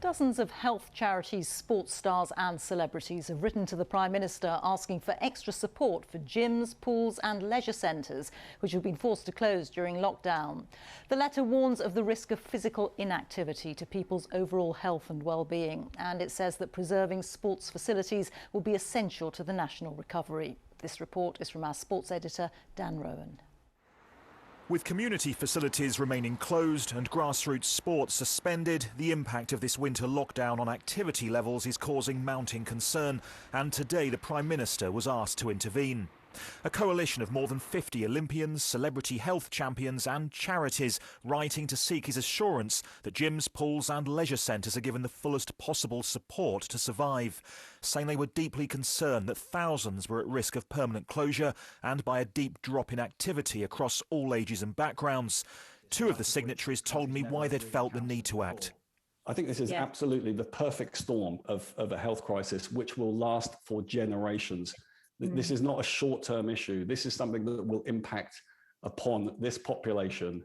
Dozens of health charities, sports stars and celebrities have written to the Prime Minister asking for extra support for gyms, pools and leisure centres, which have been forced to close during lockdown. The letter warns of the risk of physical inactivity to people's overall health and well-being, and it says that preserving sports facilities will be essential to the national recovery. This report is from our sports editor, Dan Rowan. With community facilities remaining closed and grassroots sports suspended, the impact of this winter lockdown on activity levels is causing mounting concern, and today the Prime Minister was asked to intervene. A coalition of more than 50 Olympians, celebrity health champions and charities writing to seek his assurance that gyms, pools and leisure centres are given the fullest possible support to survive, saying they were deeply concerned that thousands were at risk of permanent closure and by a deep drop in activity across all ages and backgrounds. Two of the signatories told me why they'd felt the need to act. I think this is absolutely the perfect storm of a health crisis which will last for generations. This is not a short-term issue. This is something that will impact upon this population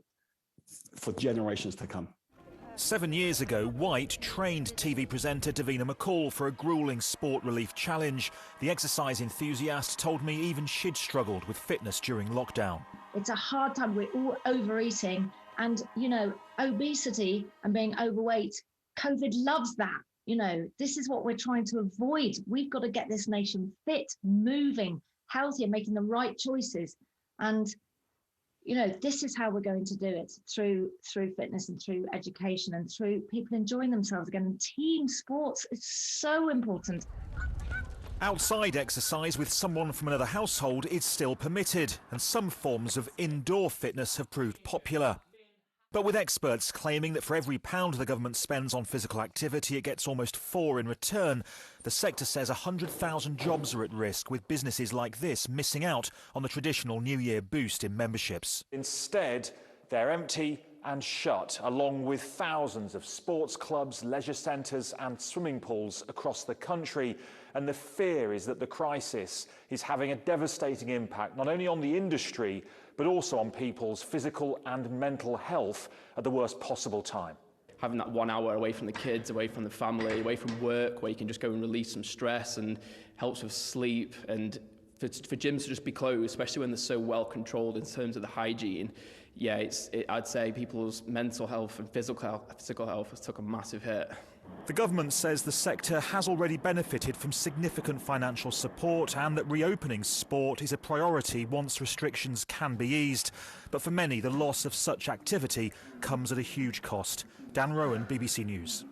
for generations to come. 7 years ago, White trained TV presenter Davina McCall for a gruelling sport relief challenge. The exercise enthusiast told me even she'd struggled with fitness during lockdown. It's a hard time. We're all overeating and, obesity and being overweight. COVID loves that. This is what we're trying to avoid. We've got to get this nation fit, moving, healthy, and making the right choices. And, this is how we're going to do it, through fitness and through education and through people enjoying themselves again. And team sports is so important. Outside exercise with someone from another household is still permitted, and some forms of indoor fitness have proved popular. But with experts claiming that for every pound the government spends on physical activity, it gets almost 4 in return, the sector says 100,000 jobs are at risk, with businesses like this missing out on the traditional New Year boost in memberships. Instead, they're empty and shut, along with thousands of sports clubs, leisure centres and swimming pools across the country. And the fear is that the crisis is having a devastating impact not only on the industry, but also on people's physical and mental health at the worst possible time. Having that 1 hour away from the kids, away from the family, away from work, where you can just go and release some stress and helps with sleep, and for gyms to just be closed, especially when they're so well controlled in terms of the hygiene, I'd say people's mental health and physical health has took a massive hit. The government says the sector has already benefited from significant financial support and that reopening sport is a priority once restrictions can be eased. But for many, the loss of such activity comes at a huge cost. Dan Rowan, BBC News.